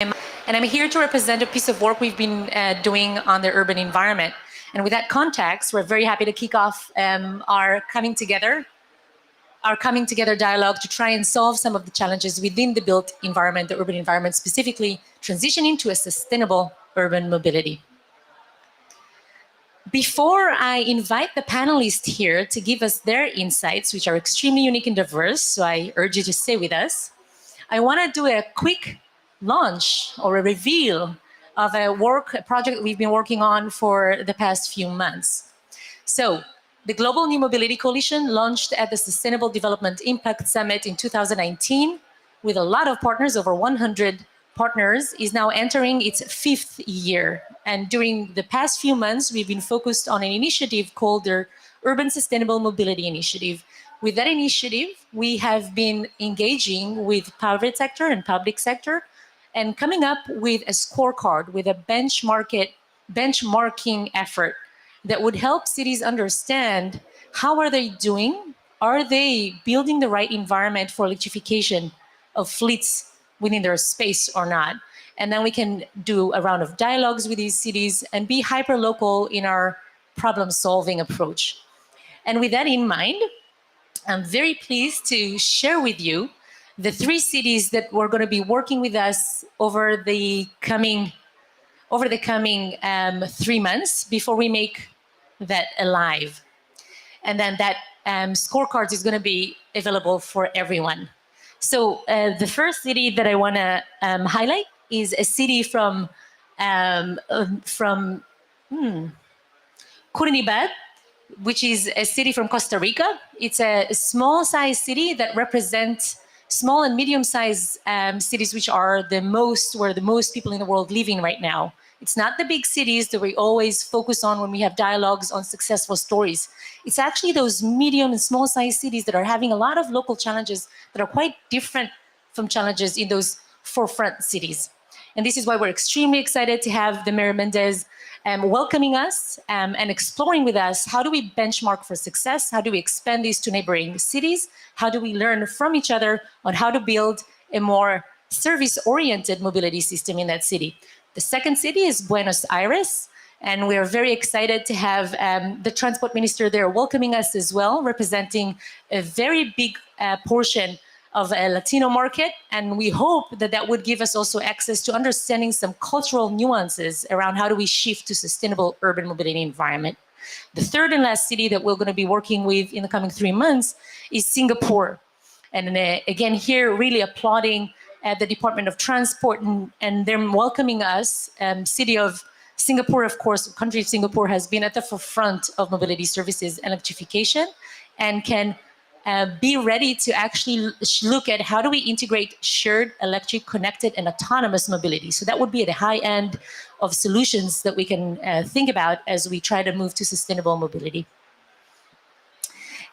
And I'm here to represent a piece of work we've been doing on the urban environment. And with that context, we're very happy to kick off our coming together dialogue to try and solve some of the challenges within the built environment, the urban environment, specifically transitioning to a sustainable urban mobility. Before I invite the panelists here to give us their insights, which are extremely unique and diverse, so I urge you to stay with us, I want to do a quick launch or a reveal of a project we've been working on for the past few months. So, the Global New Mobility Coalition launched at the Sustainable Development Impact Summit in 2019 with a lot of partners, over 100 partners, is now entering its 5th year. And during the past few months, we've been focused on an initiative called the Urban Sustainable Mobility Initiative. With that initiative, we have been engaging with private sector and public sector and coming up with a scorecard, with a benchmarking effort that would help cities understand how are they doing, are they building the right environment for electrification of fleets within their space or not. And then we can do a round of dialogues with these cities and be hyper-local in our problem-solving approach. And with that in mind, I'm very pleased to share with you the 3 cities that were going to be working with us over the coming 3 months before we make that alive. And then that scorecard is going to be available for everyone. So the first city that I want to highlight is a city from Curinibad, which is a city from Costa Rica. It's a small-sized city that represents small and medium-sized cities, which are where the most people in the world living right now. It's not the big cities that we always focus on when we have dialogues on successful stories. It's actually those medium and small-sized cities that are having a lot of local challenges that are quite different from challenges in those forefront cities. And this is why we're extremely excited to have the Mayor Mendez welcoming us and exploring with us how do we benchmark for success, how do we expand these to neighboring cities, how do we learn from each other on how to build a more service-oriented mobility system in that city. The second city is Buenos Aires, and we are very excited to have the transport minister there welcoming us as well, representing a very big portion of a Latino market, and we hope that that would give us also access to understanding some cultural nuances around how do we shift to sustainable urban mobility environment. The third and last city that we're going to be working with in the coming 3 months is Singapore. And again, here really applauding the Department of Transport and them welcoming us. City of Singapore, of course, country of Singapore has been at the forefront of mobility services and electrification and can be ready to actually look at how do we integrate shared, electric, connected, and autonomous mobility. So that would be at the high end of solutions that we can think about as we try to move to sustainable mobility.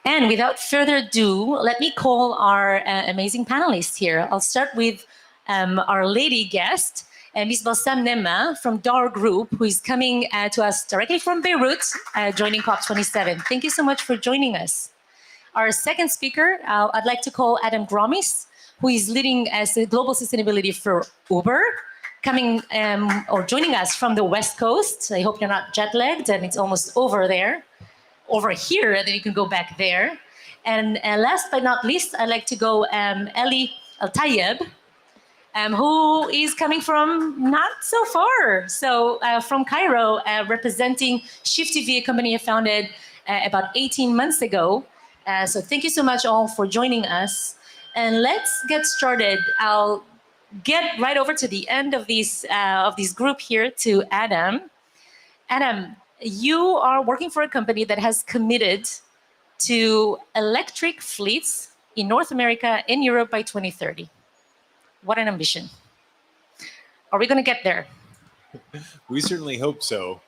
And without further ado, let me call our amazing panelists here. I'll start with our lady guest, Ms. Balsam Nema from DAR Group, who is coming to us directly from Beirut, joining COP27. Thank you so much for joining us. Our second speaker, I'd like to call Adam Gromis, who is leading as global sustainability for Uber, coming or joining us from the West Coast. I hope you're not jet-lagged and it's almost over here, and then you can go back there. And last but not least, I'd like to go Eli Al-Tayeb, who is coming from not so far. So from Cairo, representing Shift TV, a company I founded about 18 months ago. So thank you so much all for joining us. And let's get started. I'll get right over to the end of this group here to Adam. Adam, you are working for a company that has committed to electric fleets in North America and Europe by 2030. What an ambition. Are we going to get there? We certainly hope so.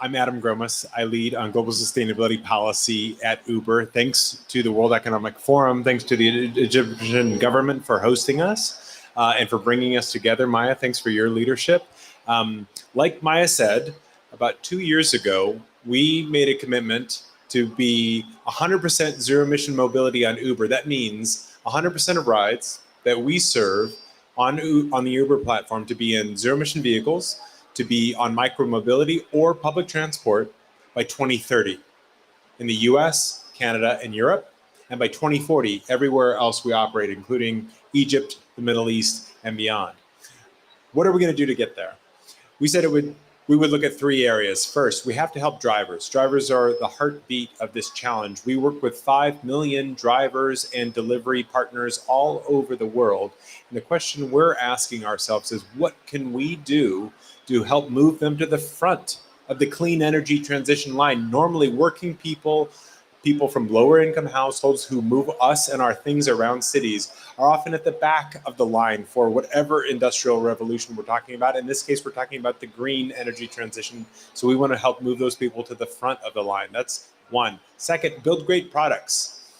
I'm Adam Gromis. I lead on global sustainability policy at Uber. Thanks to the World Economic Forum, thanks to the Egyptian government for hosting us and for bringing us together. Maya, thanks for your leadership. Like Maya said, about 2 years ago, we made a commitment to be 100% zero emission mobility on Uber. That means 100% of rides that we serve on the Uber platform to be in zero-emission vehicles, to be on micromobility or public transport by 2030 in the US, Canada, and Europe, and by 2040 everywhere else we operate, including Egypt, the Middle East, and beyond. What are we going to do to get there? We said we would look at three areas. First, we have to help drivers. Drivers are the heartbeat of this challenge. We work with 5 million drivers and delivery partners all over the world. And the question we're asking ourselves is, what can we do to help move them to the front of the clean energy transition line? Normally, working people from lower income households who move us and our things around cities are often at the back of the line for whatever industrial revolution we're talking about. In this case, we're talking about the green energy transition. So we want to help move those people to the front of the line. That's one. Second, build great products.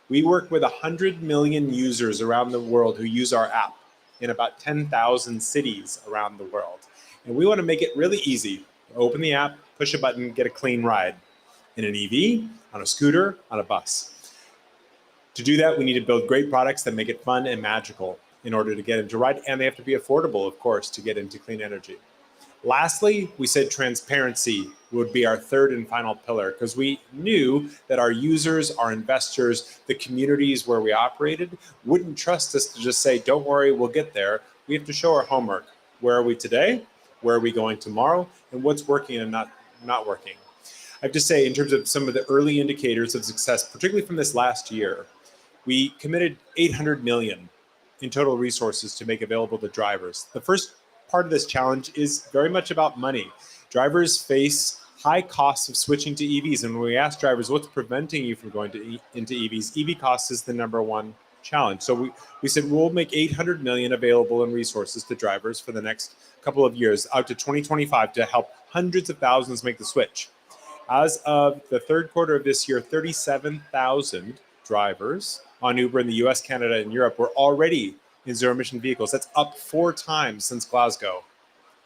We work with 100 million users around the world who use our app in about 10,000 cities around the world. And we want to make it really easy. Open the app, push a button, get a clean ride in an EV, on a scooter, on a bus. To do that, we need to build great products that make it fun and magical in order to get into ride, and they have to be affordable, of course, to get into clean energy. Lastly, we said transparency would be our third and final pillar, because we knew that our users, our investors, the communities where we operated wouldn't trust us to just say, don't worry, we'll get there. We have to show our homework. Where are we today? Where are we going tomorrow? And what's working and not working? I have to say, in terms of some of the early indicators of success, particularly from this last year, we committed 800 million in total resources to make available to drivers. The first part of this challenge is very much about money. Drivers face high costs of switching to EVs. And when we ask drivers, what's preventing you from going into EVs? EV costs is the number one challenge. So we said we'll make 800 million available in resources to drivers for the next couple of years out to 2025 to help hundreds of thousands make the switch. As of the third quarter of this year, 37,000 drivers on Uber in the US, Canada, and Europe were already in zero-emission vehicles. That's up 4 times since Glasgow,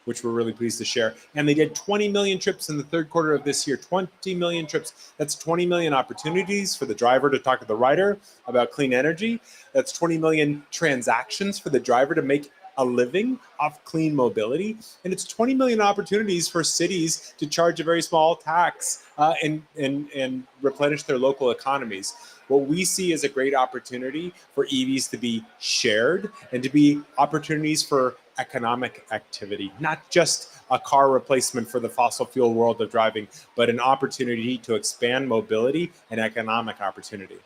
which we're really pleased to share. And they did 20 million trips in the third quarter of this year, 20 million trips. That's 20 million opportunities for the driver to talk to the rider about clean energy. That's 20 million transactions for the driver to make a living off clean mobility. And it's 20 million opportunities for cities to charge a very small tax and replenish their local economies. What we see as a great opportunity for EVs to be shared and to be opportunities for economic activity, not just a car replacement for the fossil fuel world of driving, but an opportunity to expand mobility and economic opportunity.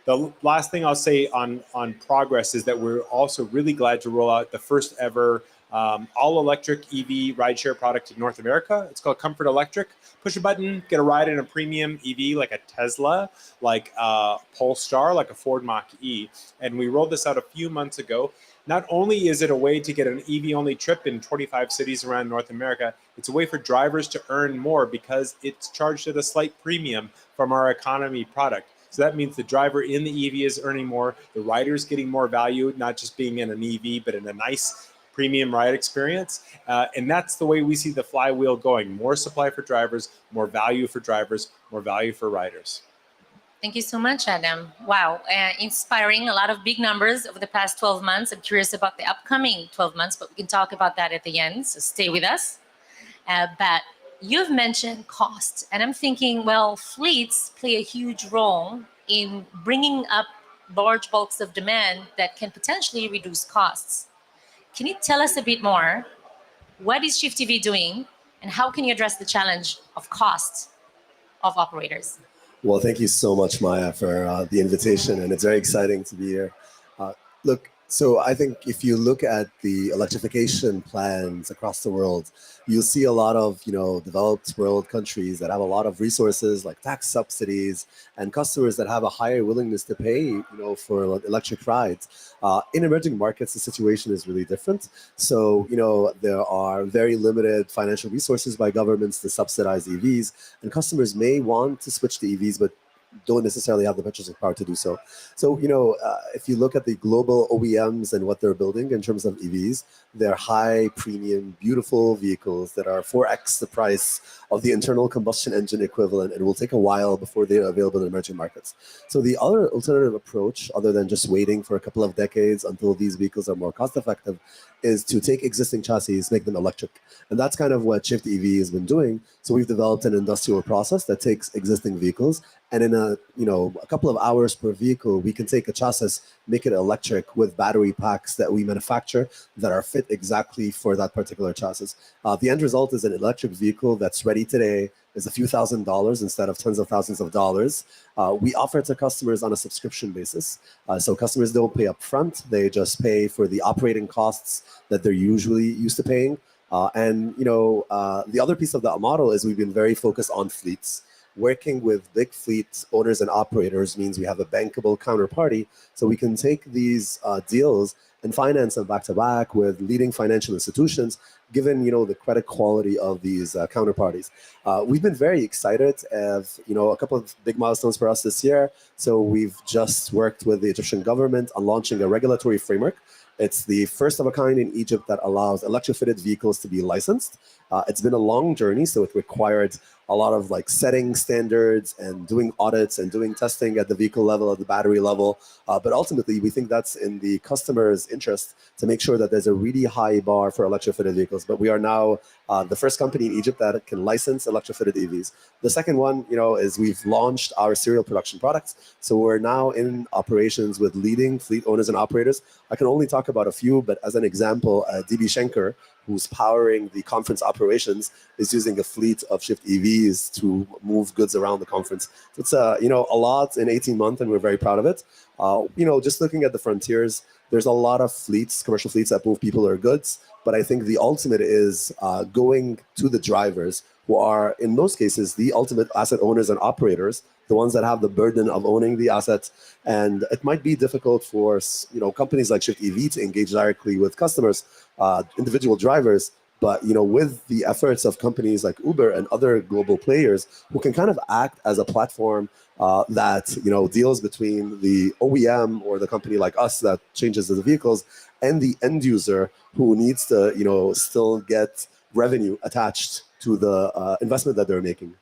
The last thing I'll say on progress is that we're also really glad to roll out the first ever all-electric EV rideshare product in North America. It's called Comfort Electric. Push a button, get a ride in a premium EV like a Tesla, like a Polestar, like a Ford Mach-E. And we rolled this out a few months ago. Not only is it a way to get an EV-only trip in 25 cities around North America, it's a way for drivers to earn more because it's charged at a slight premium from our economy product. So that means the driver in the EV is earning more, the rider is getting more value, not just being in an EV, but in a nice premium ride experience. And that's the way we see the flywheel going. More supply for drivers, more value for drivers, more value for riders. Thank you so much, Adam. Wow, inspiring, a lot of big numbers over the past 12 months. I'm curious about the upcoming 12 months, but we can talk about that at the end, so stay with us. But you've mentioned cost, and I'm thinking, well, fleets play a huge role in bringing up large bulks of demand that can potentially reduce costs. Can you tell us a bit more? What is Shift EV doing, and how can you address the challenge of costs of operators? Well, thank you so much, Maya, for the invitation, and it's very exciting to be here. Look, so I think if you look at the electrification plans across the world, you'll see a lot of, developed world countries that have a lot of resources like tax subsidies and customers that have a higher willingness to pay, for electric rides. In emerging markets, the situation is really different. So, there are very limited financial resources by governments to subsidize EVs, and customers may want to switch to EVs, but don't necessarily have the purchasing power to do so. So, if you look at the global OEMs and what they're building in terms of EVs, they're high premium, beautiful vehicles that are 4x the price of the internal combustion engine equivalent, and will take a while before they're available in emerging markets. So the other alternative approach, other than just waiting for a couple of decades until these vehicles are more cost effective, is to take existing chassis, make them electric. And that's kind of what Shift EV has been doing. So we've developed an industrial process that takes existing vehicles, and in a couple of hours per vehicle, we can take a chassis, make it electric with battery packs that we manufacture that are fit exactly for that particular chassis. The end result is an electric vehicle that's ready today, is a few $1,000s instead of tens of thousands of dollars. We offer it to customers on a subscription basis. So customers don't pay up front, they just pay for the operating costs that they're usually used to paying. The other piece of that model is we've been very focused on fleets. Working with big fleet owners and operators means we have a bankable counterparty, so we can take these deals and finance them back to back with leading financial institutions, given the credit quality of these counterparties. We've been very excited. A couple of big milestones for us this year. So we've just worked with the Egyptian government on launching a regulatory framework. It's the first of a kind in Egypt that allows electrified vehicles to be licensed. It's been a long journey, so it required a lot of setting standards and doing audits and doing testing at the vehicle level, at the battery level. But ultimately, we think that's in the customer's interest to make sure that there's a really high bar for electrified vehicles. But we are now the first company in Egypt that can license electrified EVs. The second one, is we've launched our serial production products. So we're now in operations with leading fleet owners and operators. I can only talk about a few, but as an example, DB Schenker, who's powering the conference operations, is using a fleet of Shift EVs to move goods around the conference. So it's a lot in 18 months, and we're very proud of it. Just looking at the frontiers, there's a lot of fleets, commercial fleets that move people or goods, but I think the ultimate is going to the drivers, who are, in most cases, the ultimate asset owners and operators, the ones that have the burden of owning the assets. And it might be difficult for companies like Shift EV to engage directly with customers, individual drivers, but with the efforts of companies like Uber and other global players who can kind of act as a platform that deals between the OEM or the company like us that changes the vehicles and the end user who needs to still get revenue attached to the investment that they're making.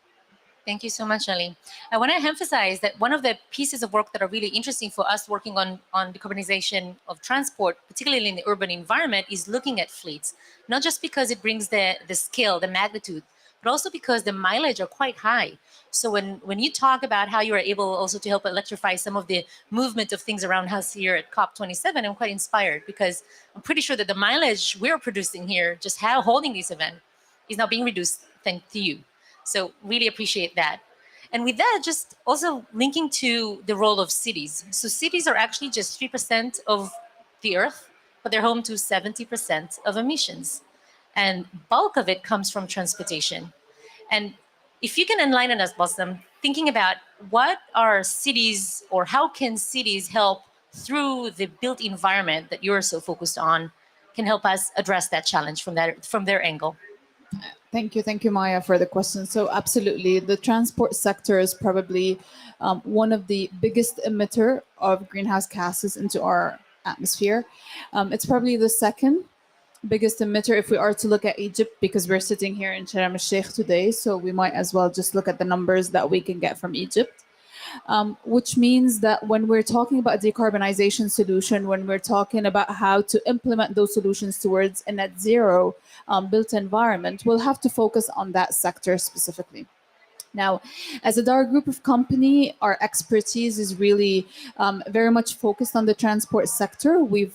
Thank you so much, Ali. I want to emphasize that one of the pieces of work that are really interesting for us working on decarbonization of transport, particularly in the urban environment, is looking at fleets, not just because it brings the scale, the magnitude, but also because the mileage are quite high. So when you talk about how you are able also to help electrify some of the movement of things around us here at COP27, I'm quite inspired, because I'm pretty sure that the mileage we're producing here, just holding this event, is now being reduced thanks to you. So really appreciate that. And with that, just also linking to the role of cities. So cities are actually just 3% of the earth, but they're home to 70% of emissions. And bulk of it comes from transportation. And if you can enlighten us, Bassam, thinking about what are cities, or how can cities help through the built environment that you're so focused on, can help us address that challenge from their angle. Thank you, Maya, for the question. So absolutely, the transport sector is probably one of the biggest emitter of greenhouse gases into our atmosphere. It's probably the second biggest emitter if we are to look at Egypt, because we're sitting here in Sharm el-Sheikh today, so we might as well just look at the numbers that we can get from Egypt. Which means that when we're talking about decarbonization solution, when we're talking about how to implement those solutions towards a net zero built environment, we'll have to focus on that sector specifically. Now, as a Dar group of company, our expertise is really very much focused on the transport sector. We've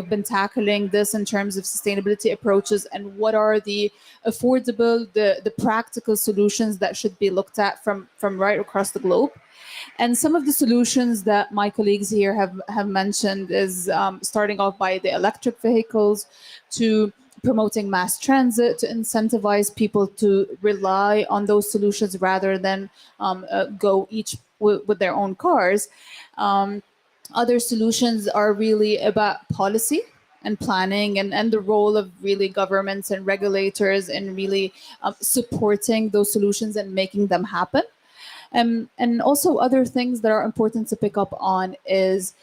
been tackling this in terms of sustainability approaches and what are the affordable, the practical solutions that should be looked at from right across the globe. And some of the solutions that my colleagues here have mentioned is starting off by the electric vehicles, to promoting mass transit, to incentivize people to rely on those solutions rather than go each with their own cars. Other solutions are really about policy and planning, and the role of really governments and regulators in really supporting those solutions and making them happen. And also other things that are important to pick up on is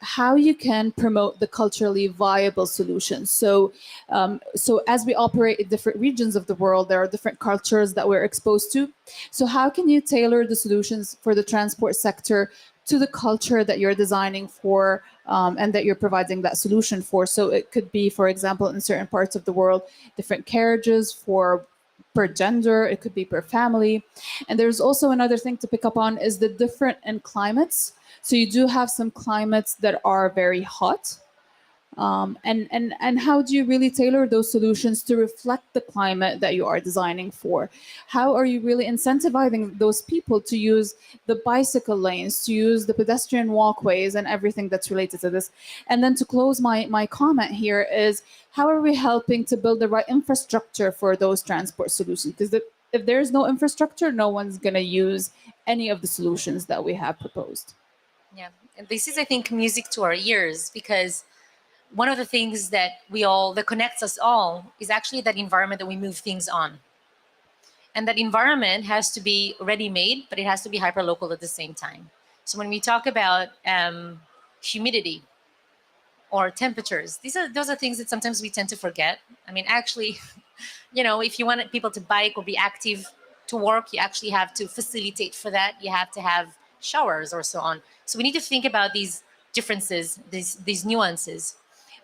how you can promote the culturally viable solutions. So as we operate in different regions of the world, there are different cultures that we're exposed to. So how can you tailor the solutions for the transport sector to the culture that you're designing for, and that you're providing that solution for? So it could be, for example, in certain parts of the world, different carriages for per gender, it could be per family. And there's also another thing to pick up on is the different in climates. So you do have some climates that are very hot. And how do you really tailor those solutions to reflect the climate that you are designing for? How are you really incentivizing those people to use the bicycle lanes, to use the pedestrian walkways and everything that's related to this? And then to close my comment here is, how are we helping to build the right infrastructure for those transport solutions? Because if there's no infrastructure, no one's going to use any of the solutions that we have proposed. Yeah, and this is, I think, music to our ears, because one of the things that connects us all is actually that environment that we move things on. And that environment has to be ready-made, but it has to be hyper-local at the same time. So when we talk about humidity or temperatures, those are things that sometimes we tend to forget. I mean, actually, if you want people to bike or be active to work, you actually have to facilitate for that. You have to have showers or so on. So we need to think about these differences, these nuances.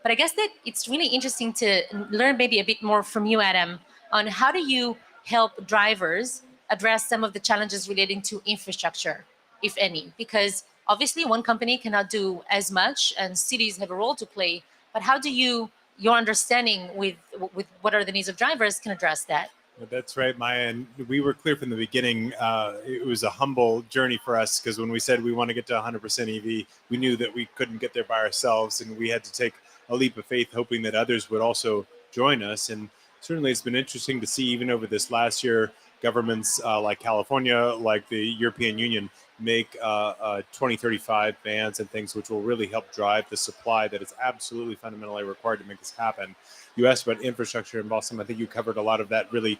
But I guess that it's really interesting to learn maybe a bit more from you, Adam, on how do you help drivers address some of the challenges relating to infrastructure, if any? Because obviously one company cannot do as much and cities have a role to play, but how do your understanding with what are the needs of drivers can address that? That's right, Maya. And we were clear from the beginning. It was a humble journey for us, because when we said we want to get to 100% EV, we knew that we couldn't get there by ourselves, and we had to take a leap of faith, hoping that others would also join us. And certainly it's been interesting to see, even over this last year, governments like California, like the European Union, make 2035 bans and things which will really help drive the supply that is absolutely fundamentally required to make this happen. You asked about infrastructure in Boston. I think you covered a lot of that really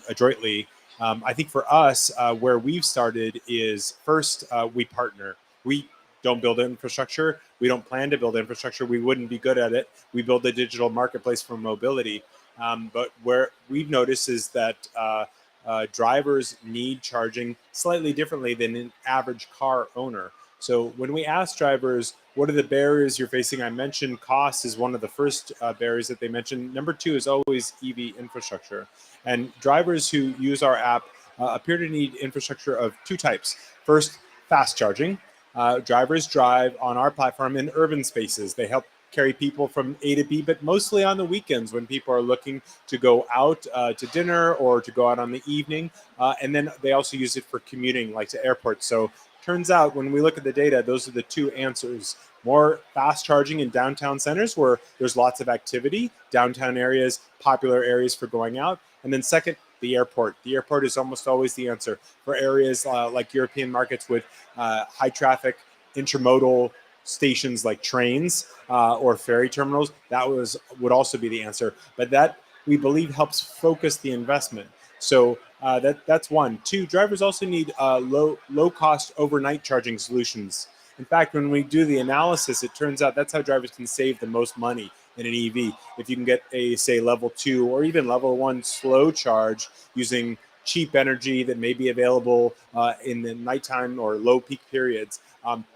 adroitly. I think for us, where we've started is first, we partner. We don't build infrastructure. We don't plan to build infrastructure. We wouldn't be good at it. We build a digital marketplace for mobility. But where we've noticed is that drivers need charging slightly differently than an average car owner. So when we ask drivers, what are the barriers you're facing? I mentioned cost is one of the first barriers that they mentioned. Number two is always EV infrastructure. And drivers who use our app appear to need infrastructure of two types. First, fast charging. Drivers drive on our platform in urban spaces. They help carry people from A to B, but mostly on the weekends when people are looking to go out to dinner or to go out on the evening. And then they also use it for commuting, like to airports. So turns out when we look at the data, those are the two answers. More fast charging in downtown centers where there's lots of activity, downtown areas, popular areas for going out. And then second, the airport. The airport is almost always the answer for areas like European markets with high traffic, intermodal stations like trains or ferry terminals. That would also be the answer. But that, we believe, helps focus the investment. So that's one. Two, drivers also need low cost overnight charging solutions. In fact, when we do the analysis, it turns out that's how drivers can save the most money in an EV. If you can get a, say, level 2 or even level 1 slow charge using cheap energy that may be available in the nighttime or low peak periods,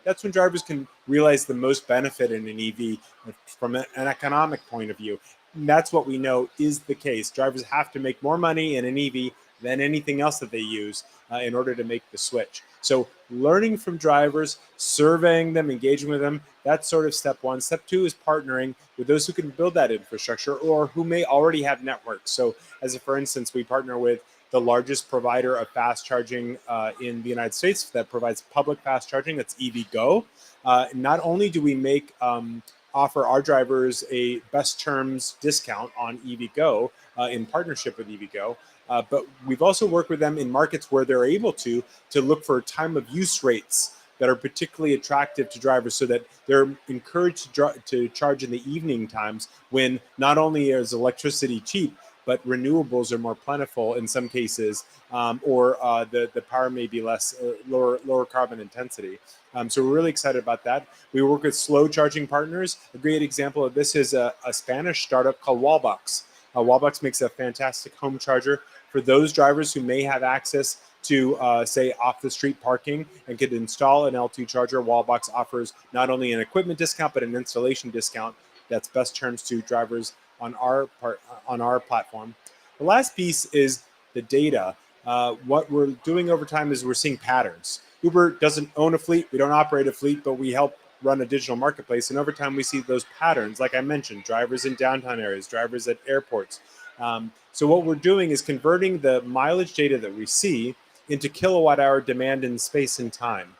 that's when drivers can realize the most benefit in an EV from an economic point of view. And that's what we know is the case. Drivers have to make more money in an EV than anything else that they use in order to make the switch. So learning from drivers, surveying them, engaging with them, that's sort of step one. Step two is partnering with those who can build that infrastructure or who may already have networks. So for instance, we partner with the largest provider of fast charging in the United States that provides public fast charging, that's EVgo. Not only do we offer our drivers a best terms discount on EVgo in partnership with EVgo, but we've also worked with them in markets where they're able to look for time of use rates that are particularly attractive to drivers so that they're encouraged to charge in the evening times when not only is electricity cheap, but renewables are more plentiful in some cases, or the power may be less lower carbon intensity. So we're really excited about that. We work with slow charging partners. A great example of this is a Spanish startup called Wallbox. Wallbox makes a fantastic home charger for those drivers who may have access to, say, off-the-street parking and could install an L2 charger. Wallbox offers not only an equipment discount, but an installation discount that's best terms to drivers on our platform. The last piece is the data. What we're doing over time is we're seeing patterns. Uber doesn't own a fleet. We don't operate a fleet, but we help run a digital marketplace. And over time, we see those patterns, like I mentioned, drivers in downtown areas, drivers at airports. So what we're doing is converting the mileage data that we see into kilowatt hour demand in space and time.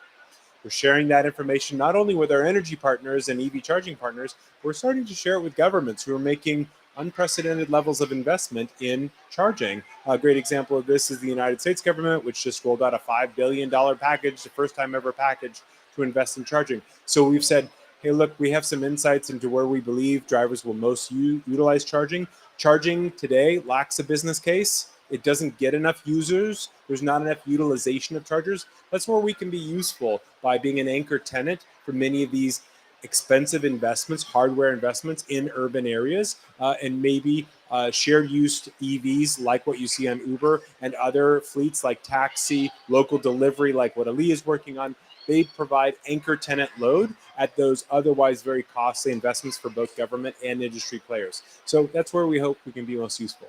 We're sharing that information not only with our energy partners and EV charging partners, we're starting to share it with governments who are making unprecedented levels of investment in charging. A great example of this is the United States government, which just rolled out a $5 billion package, the first time ever package to invest in charging. So we've said, hey, look, we have some insights into where we believe drivers will most utilize charging. Charging today lacks a business case. It doesn't get enough users. There's not enough utilization of chargers. That's where we can be useful by being an anchor tenant for many of these expensive investments, hardware investments in urban areas, and maybe shared use EVs like what you see on Uber and other fleets like taxi, local delivery like what Ali is working on. They provide anchor tenant load at those otherwise very costly investments for both government and industry players. So that's where we hope we can be most useful.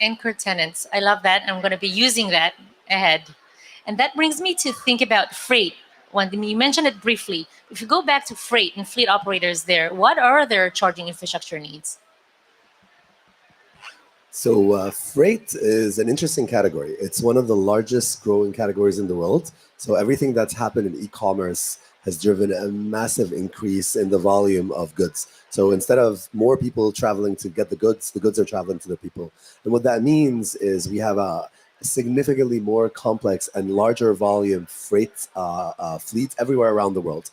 Anchor tenants. I love that. I'm going to be using that ahead. And that brings me to think about freight. When you mentioned it briefly, if you go back to freight and fleet operators there, what are their charging infrastructure needs? So freight is an interesting category. It's one of the largest growing categories in the world. So everything that's happened in e-commerce has driven a massive increase in the volume of goods. So instead of more people traveling to get the goods are traveling to the people. And what that means is we have a significantly more complex and larger volume freight fleet everywhere around the world.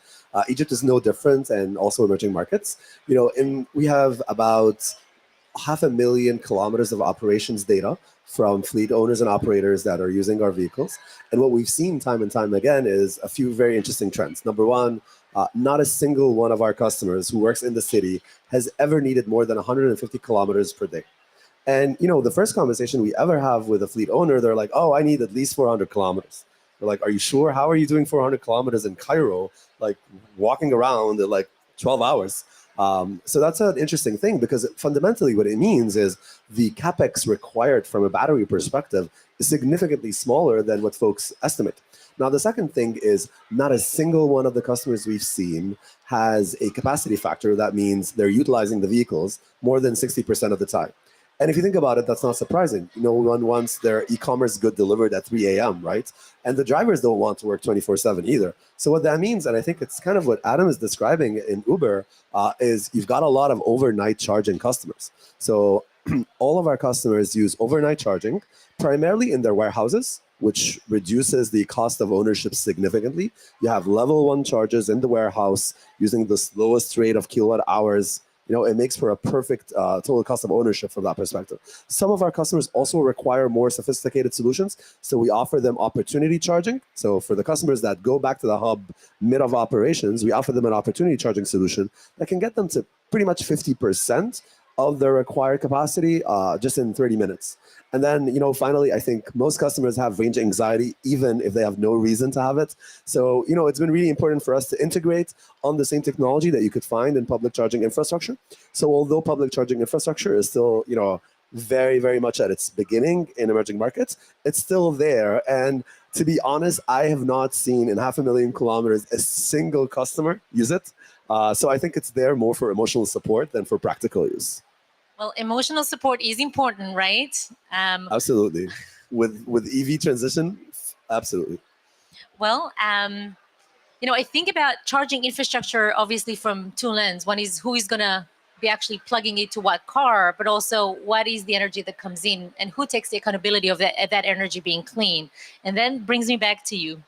Egypt is no different, and also emerging markets. We have about 500,000 kilometers of operations data from fleet owners and operators that are using our vehicles. And what we've seen time and time again is a few very interesting trends. Number one, not a single one of our customers who works in the city has ever needed more than 150 kilometers per day. And the first conversation we ever have with a fleet owner, they're like, oh, I need at least 400 kilometers. We're like, are you sure? How are you doing 400 kilometers in Cairo, like walking around at like 12 hours? So that's an interesting thing, because fundamentally what it means is the capex required from a battery perspective is significantly smaller than what folks estimate. Now, the second thing is not a single one of the customers we've seen has a capacity factor. That means they're utilizing the vehicles more than 60% of the time. And if you think about it, that's not surprising. No one wants their e-commerce good delivered at 3 a.m., right? And the drivers don't want to work 24/7 either. So what that means, and I think it's kind of what Adam is describing in Uber, is you've got a lot of overnight charging customers. So all of our customers use overnight charging, primarily in their warehouses, which reduces the cost of ownership significantly. You have level 1 chargers in the warehouse using the slowest rate of kilowatt hours. It makes for a perfect total cost of ownership from that perspective. Some of our customers also require more sophisticated solutions, so we offer them opportunity charging. So for the customers that go back to the hub mid of operations, we offer them an opportunity charging solution that can get them to pretty much 50% of their required capacity just in 30 minutes. And then, finally, I think most customers have range anxiety, even if they have no reason to have it. So, it's been really important for us to integrate on the same technology that you could find in public charging infrastructure. So although public charging infrastructure is still, very, very much at its beginning in emerging markets, it's still there. And to be honest, I have not seen in 500,000 kilometers a single customer use it. So I think it's there more for emotional support than for practical use. Well, emotional support is important, right? Absolutely. With EV transition, absolutely. Well, I think about charging infrastructure obviously from two lenses. One is who is going to be actually plugging it to what car, but also what is the energy that comes in and who takes the accountability of that energy being clean. And then brings me back to you,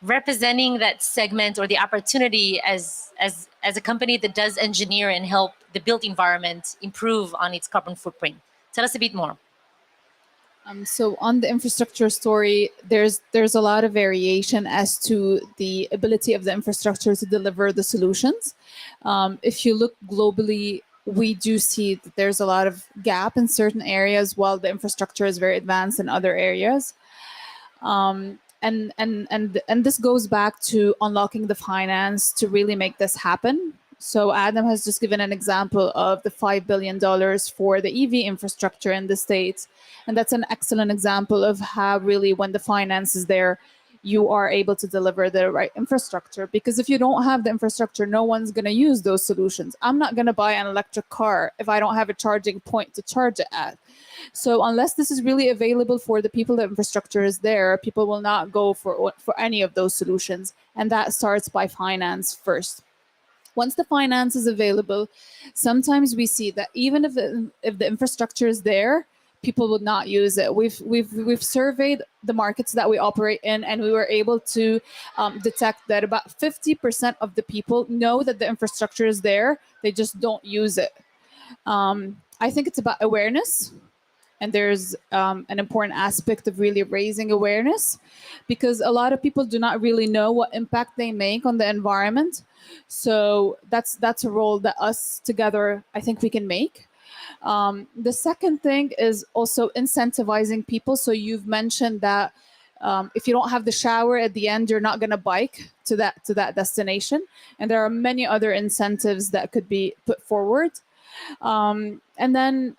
representing that segment or the opportunity as a company that does engineer and help the built environment improve on its carbon footprint. Tell us a bit more. So on the infrastructure story, there's a lot of variation as to the ability of the infrastructure to deliver the solutions. If you look globally, we do see that there's a lot of gap in certain areas, while the infrastructure is very advanced in other areas. And this goes back to unlocking the finance to really make this happen. So Adam has just given an example of the $5 billion for the EV infrastructure in the States. And that's an excellent example of how really when the finance is there, you are able to deliver the right infrastructure. Because if you don't have the infrastructure, no one's going to use those solutions. I'm not going to buy an electric car if I don't have a charging point to charge it at. So unless this is really available for the people, the infrastructure is there, people will not go for any of those solutions. And that starts by finance first. Once the finance is available, sometimes we see that even if the infrastructure is there, people would not use it. We've surveyed the markets that we operate in, and we were able to detect that about 50% of the people know that the infrastructure is there. They just don't use it. I think it's about awareness. And there's an important aspect of really raising awareness, because a lot of people do not really know what impact they make on the environment. So that's a role that us together, I think we can make. The second thing is also incentivizing people. So you've mentioned that if you don't have the shower at the end, you're not going to bike to that destination. And there are many other incentives that could be put forward. And then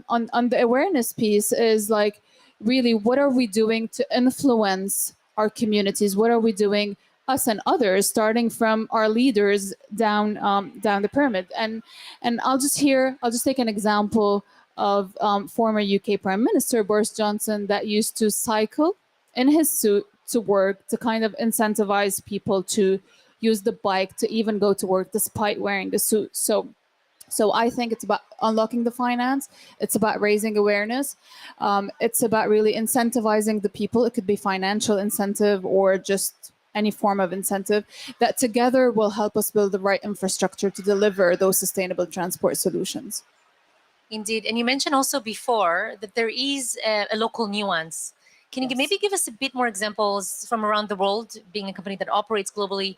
on the awareness piece is like, really, what are we doing to influence our communities? What are we doing, us and others, starting from our leaders down the pyramid? And I'll just take an example of former UK Prime Minister Boris Johnson, that used to cycle in his suit to work to kind of incentivize people to use the bike to even go to work despite wearing the suit. So I think it's about unlocking the finance. It's about raising awareness. It's about really incentivizing the people. It could be financial incentive or just any form of incentive that together will help us build the right infrastructure to deliver those sustainable transport solutions. Indeed. And you mentioned also before that there is a local nuance. Can you maybe give us a bit more examples from around the world, being a company that operates globally?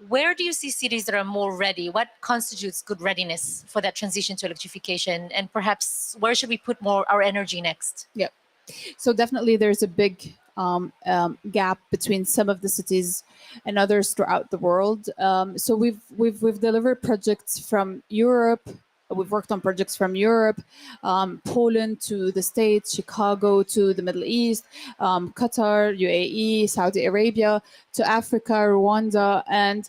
Where do you see cities that are more ready? What constitutes good readiness for that transition to electrification? And perhaps where should we put more our energy next? Yeah. So definitely there's a big gap between some of the cities and others throughout the world. So we've delivered projects from Europe. We've worked on projects from Europe, Poland to the States, Chicago to the Middle East, Qatar, UAE, Saudi Arabia, to Africa, Rwanda. And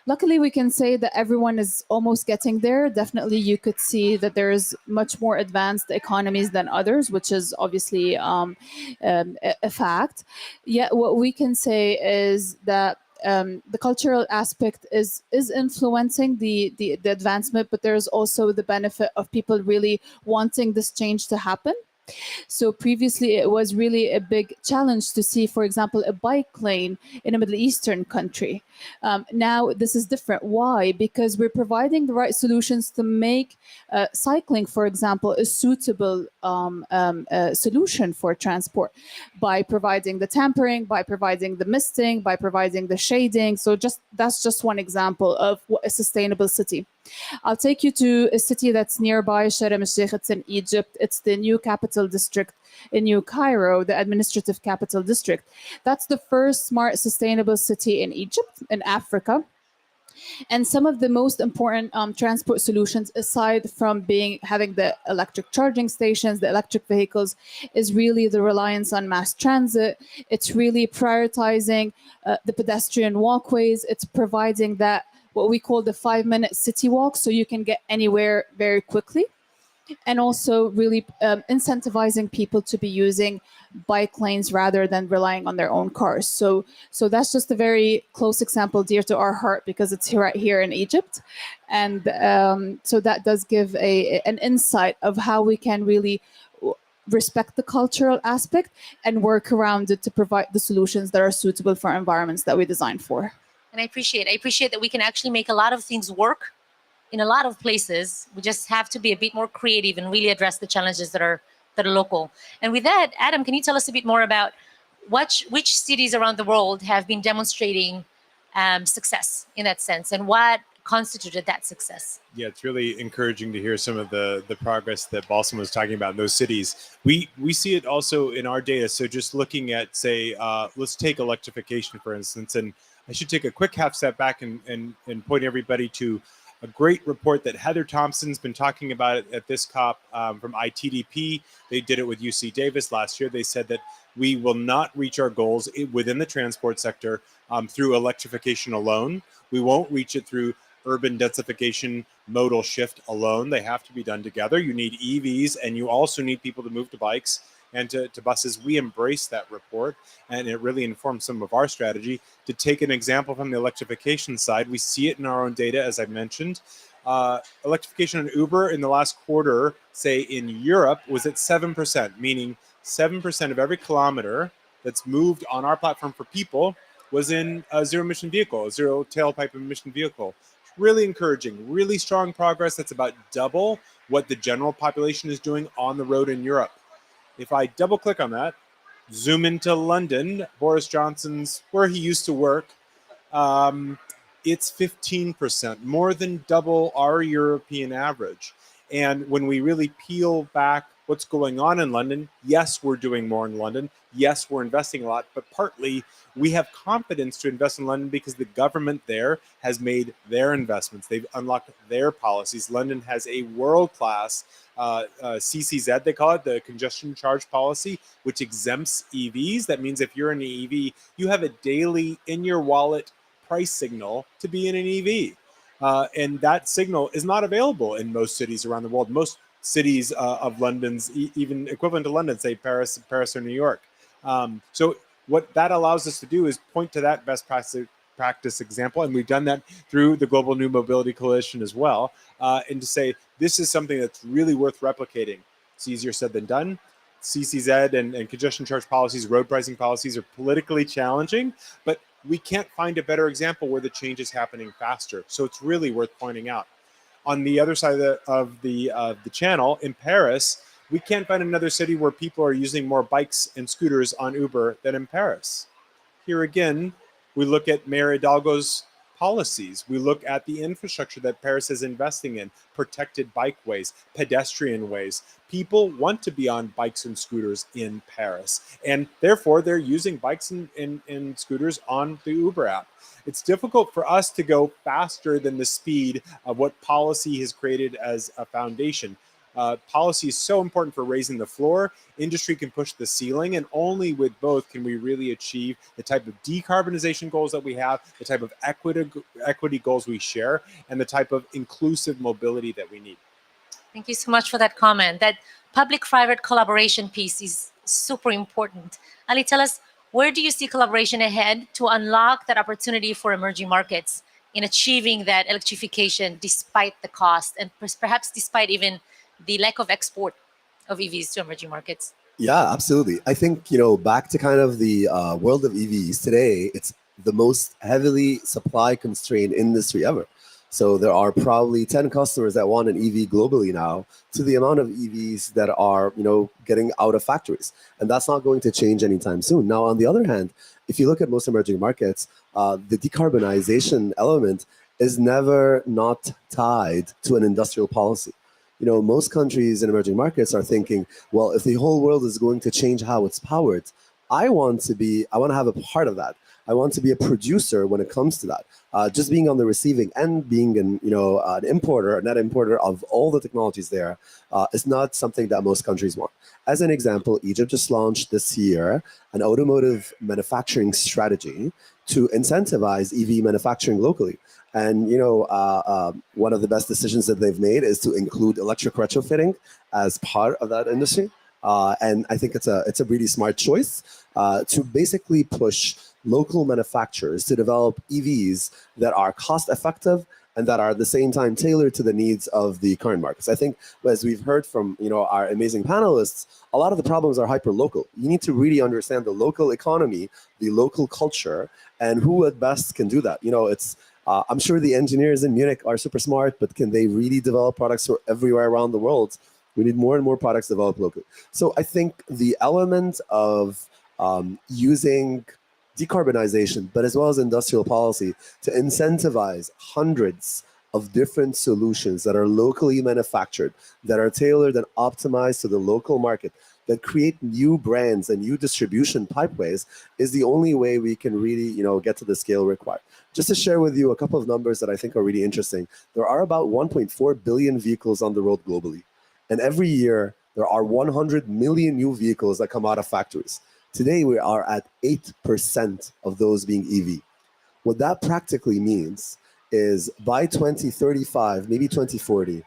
luckily, we can say that everyone is almost getting there. Definitely, you could see that there's much more advanced economies than others, which is obviously a fact. Yet what we can say is that the cultural aspect is influencing the advancement, but there's also the benefit of people really wanting this change to happen. So previously, it was really a big challenge to see, for example, a bike lane in a Middle Eastern country. Now, this is different. Why? Because we're providing the right solutions to make cycling, for example, a suitable solution for transport, by providing the tampering, by providing the misting, by providing the shading. So that's just one example of what a sustainable city. I'll take you to a city that's nearby, Sharm el-Sheikh. It's in Egypt. It's the new capital district in New Cairo, the administrative capital district. That's the first smart, sustainable city in Egypt, in Africa. And some of the most important transport solutions, aside from having the electric charging stations, the electric vehicles, is really the reliance on mass transit. It's really prioritizing the pedestrian walkways. It's providing that what we call the 5-minute city walk, so you can get anywhere very quickly. And also really incentivizing people to be using bike lanes rather than relying on their own cars. So that's just a very close example, dear to our heart, because it's right here in Egypt. And so that does give an insight of how we can really respect the cultural aspect and work around it to provide the solutions that are suitable for environments that we design for. And I appreciate that we can actually make a lot of things work in a lot of places. We just have to be a bit more creative and really address the challenges that are local. And with that, Adam, can you tell us a bit more about which cities around the world have been demonstrating success in that sense, and what constituted that success? Yeah, it's really encouraging to hear some of the progress that Balsam was talking about in those cities. We see it also in our data. So just looking at, say, let's take electrification, for instance, and I should take a quick half step back and point everybody to a great report that Heather Thompson's been talking about at this COP from ITDP. They did it with UC Davis last year. They said that we will not reach our goals within the transport sector through electrification alone. We won't reach it through urban densification, modal shift alone. They have to be done together. You need EVs, and you also need people to move to bikes and to buses. We embrace that report, and it really informs some of our strategy. To take an example from the electrification side, we see it in our own data, as I mentioned. Electrification in Uber in the last quarter, say in Europe, was at 7%, meaning 7% of every kilometer that's moved on our platform for people was in a zero emission vehicle, a zero tailpipe emission vehicle. Really encouraging, really strong progress. That's about double what the general population is doing on the road in Europe. If I double click on that, zoom into London, Boris Johnson's, where he used to work, it's 15%, more than double our European average. And when we really peel back what's going on in London, yes, we're doing more in London. Yes, we're investing a lot, but partly we have confidence to invest in London because the government there has made their investments. They've unlocked their policies. London has a world-class CCZ, they call it, the congestion charge policy, which exempts EVs. That means if you're in an EV, you have a daily in your wallet price signal to be in an EV. And that signal is not available in most cities around the world. Most cities of London's, even equivalent to London, say Paris or New York. So what that allows us to do is point to that best practice example, and we've done that through the Global New Mobility Coalition as well, and to say this is something that's really worth replicating. It's easier said than done. CCZ and congestion charge policies, road pricing policies are politically challenging, but we can't find a better example where the change is happening faster. So it's really worth pointing out. On the other side of the channel, in Paris, we can't find another city where people are using more bikes and scooters on Uber than in Paris. Here again, we look at Mayor Hidalgo's policies. We look at the infrastructure that Paris is investing in, protected bikeways, pedestrian ways. People want to be on bikes and scooters in Paris, and therefore they're using bikes and scooters on the Uber app. It's difficult for us to go faster than the speed of what policy has created as a foundation. Policy is so important for raising the floor. Industry can push the ceiling, and only with both can we really achieve the type of decarbonization goals that we have, the type of equity goals we share, and the type of inclusive mobility that we need. Thank you so much for that comment. That public-private collaboration piece is super important. Ali, tell us, where do you see collaboration ahead to unlock that opportunity for emerging markets in achieving that electrification despite the cost, and perhaps despite even the lack of export of EVs to emerging markets? Yeah, absolutely. I think, back to kind of the world of EVs today, it's the most heavily supply constrained industry ever. So there are probably 10 customers that want an EV globally now to the amount of EVs that are, getting out of factories. And that's not going to change anytime soon. Now, on the other hand, if you look at most emerging markets, the decarbonization element is never not tied to an industrial policy. Most countries in emerging markets are thinking, well, if the whole world is going to change how it's powered, I want to have a part of that. I want to be a producer when it comes to that. Just being on the receiving end, being an importer, a net importer of all the technologies there, is not something that most countries want. As an example, Egypt just launched this year an automotive manufacturing strategy to incentivize EV manufacturing locally. And one of the best decisions that they've made is to include electric retrofitting as part of that industry. And I think it's a really smart choice to basically push local manufacturers to develop EVs that are cost effective and that are at the same time tailored to the needs of the current markets. I think, as we've heard from our amazing panelists, a lot of the problems are hyper local. You need to really understand the local economy, the local culture, and who at best can do that. I'm sure the engineers in Munich are super smart, but can they really develop products for everywhere around the world? We need more and more products developed locally. So I think the element of using decarbonization, but as well as industrial policy to incentivize hundreds of different solutions that are locally manufactured, that are tailored and optimized to the local market, that create new brands and new distribution pipeways is the only way we can really, get to the scale required. Just to share with you a couple of numbers that I think are really interesting. There are about 1.4 billion vehicles on the road globally. And every year, there are 100 million new vehicles that come out of factories. Today, we are at 8% of those being EV. What that practically means is by 2035, maybe 2040,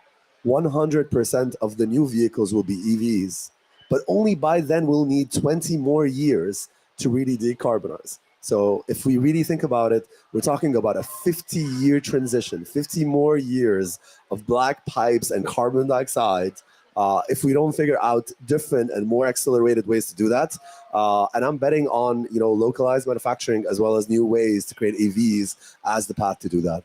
100% of the new vehicles will be EVs. But only by then we'll need 20 more years to really decarbonize. So if we really think about it, we're talking about a 50-year transition, 50 more years of black pipes and carbon dioxide if we don't figure out different and more accelerated ways to do that. And I'm betting on localized manufacturing as well as new ways to create EVs as the path to do that.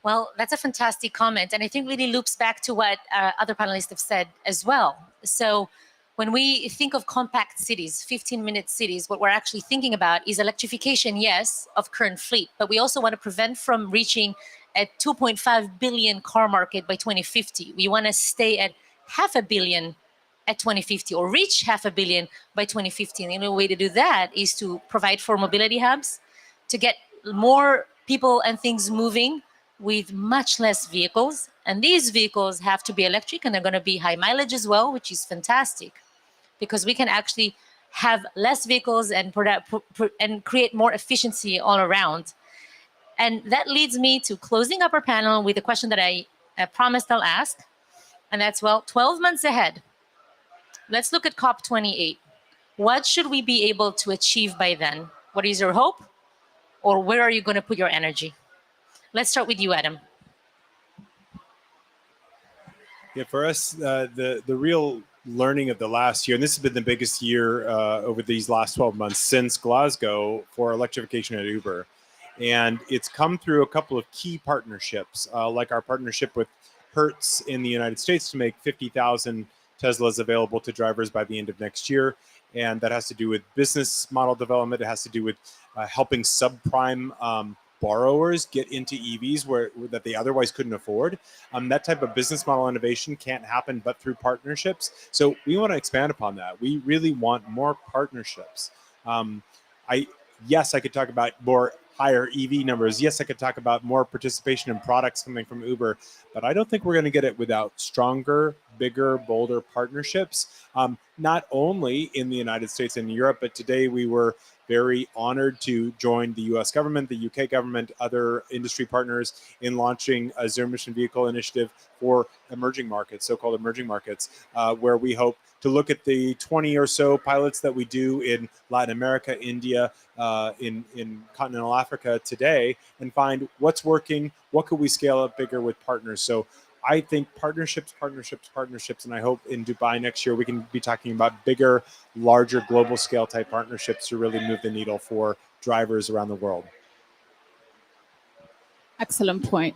Well, that's a fantastic comment. And I think really loops back to what other panelists have said as well. So when we think of compact cities, 15-minute cities, what we're actually thinking about is electrification, yes, of current fleet, but we also want to prevent from reaching a 2.5 billion car market by 2050. We want to stay at 500 million at 2050 or reach 500 million by 2050. And the only way to do that is to provide for mobility hubs, to get more people and things moving with much less vehicles. And these vehicles have to be electric, and they're going to be high mileage as well, which is fantastic because we can actually have less vehicles and create more efficiency all around. And that leads me to closing up our panel with a question that I promised I'll ask. And that's, 12 months ahead. Let's look at COP28. What should we be able to achieve by then? What is your hope? Or where are you going to put your energy? Let's start with you, Adam. Yeah, for us, the real learning of the last year, and this has been the biggest year over these last 12 months since Glasgow for electrification at Uber. And it's come through a couple of key partnerships, like our partnership with Hertz in the United States to make 50,000 Teslas available to drivers by the end of next year. And that has to do with business model development. It has to do with helping subprime borrowers get into EVs that they otherwise couldn't afford. That type of business model innovation can't happen but through partnerships. So we want to expand upon that. We really want more partnerships. Yes, I could talk about more higher EV numbers. Yes, I could talk about more participation in products coming from Uber, but I don't think we're going to get it without stronger, bigger, bolder partnerships, not only in the United States and Europe, but today we were very honored to join the US government, the UK government, other industry partners in launching a zero emission vehicle initiative for emerging markets, so-called emerging markets, where we hope to look at the 20 or so pilots that we do in Latin America, India, in continental Africa today, and find what's working, what could we scale up bigger with partners. So I think partnerships, and I hope in Dubai next year we can be talking about bigger, larger global scale type partnerships to really move the needle for drivers around the world. Excellent point.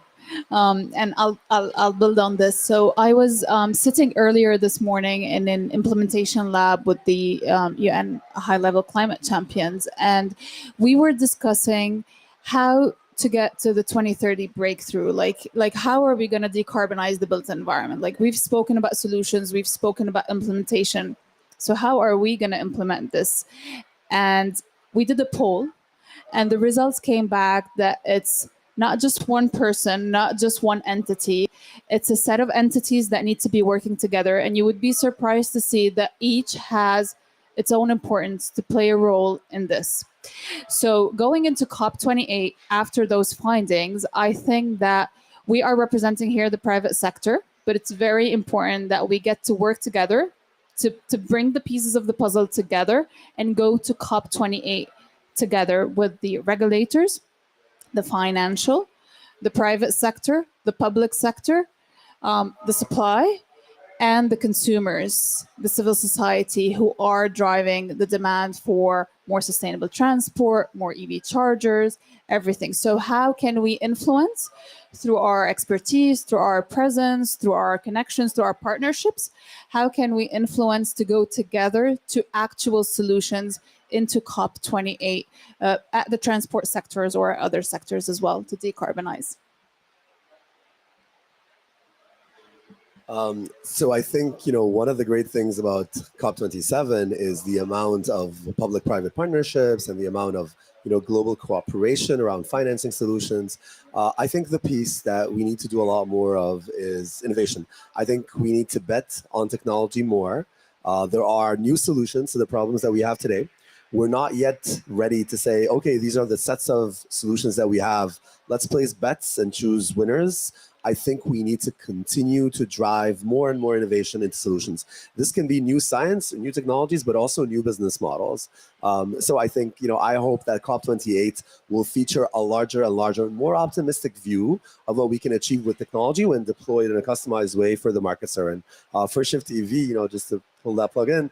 And I'll build on this. So I was sitting earlier this morning in an implementation lab with the UN high-level climate champions, and we were discussing how to get to the 2030 breakthrough. Like how are we going to decarbonize the built environment? Like we've spoken about solutions, we've spoken about implementation. So how are we going to implement this? And we did a poll, and the results came back that it's not just one person, not just one entity. It's a set of entities that need to be working together. And you would be surprised to see that each has its own importance to play a role in this. So going into COP28 after those findings, I think that we are representing here the private sector, but it's very important that we get to work together to bring the pieces of the puzzle together and go to COP28 together with the regulators, the financial, the private sector, the public sector, the supply, and the consumers, the civil society, who are driving the demand for more sustainable transport, more EV chargers, everything. So how can we influence through our expertise, through our presence, through our connections, through our partnerships? How can we influence to go together to actual solutions into COP28 at the transport sectors or other sectors as well to decarbonize? So I think, one of the great things about COP27 is the amount of public-private partnerships and the amount of, global cooperation around financing solutions. I think the piece that we need to do a lot more of is innovation. I think we need to bet on technology more. There are new solutions to the problems that we have today. We're not yet ready to say, okay, these are the sets of solutions that we have. Let's place bets and choose winners. I think we need to continue to drive more and more innovation into solutions. This can be new science, new technologies, but also new business models. So I think, I hope that COP28 will feature a larger and larger, more optimistic view of what we can achieve with technology when deployed in a customized way for the markets are in. For Shift EV, just to pull that plug in,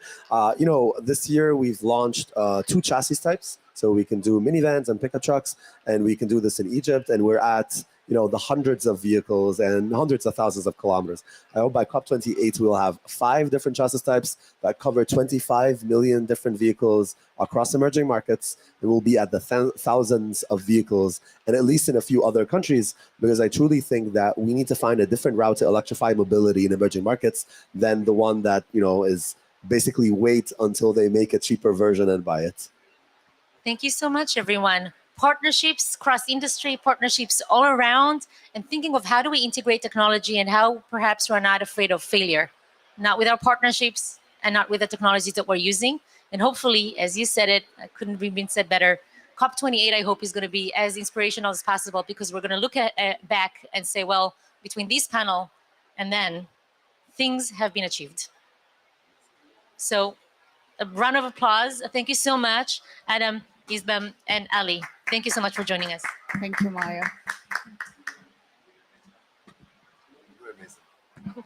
this year we've launched 2 chassis types. So we can do minivans and pickup trucks, and we can do this in Egypt, and we're at the hundreds of vehicles and hundreds of thousands of kilometers. I hope by COP28 we'll have 5 different chassis types that cover 25 million different vehicles across emerging markets, and we'll be at the thousands of vehicles, and at least in a few other countries, because I truly think that we need to find a different route to electrify mobility in emerging markets than the one that is basically wait until they make a cheaper version and buy it. Thank you so much, everyone. Partnerships, cross-industry partnerships all around, and thinking of how do we integrate technology and how perhaps we're not afraid of failure, not with our partnerships and not with the technologies that we're using. And hopefully, as you said it, I couldn't have been said better, COP28, I hope, is going to be as inspirational as possible, because we're going to look at back and say, well, between this panel and then, things have been achieved. So a round of applause. Thank you so much, Adam, Isbam, and Ali. Thank you so much for joining us. Thank you, Maya. You're amazing.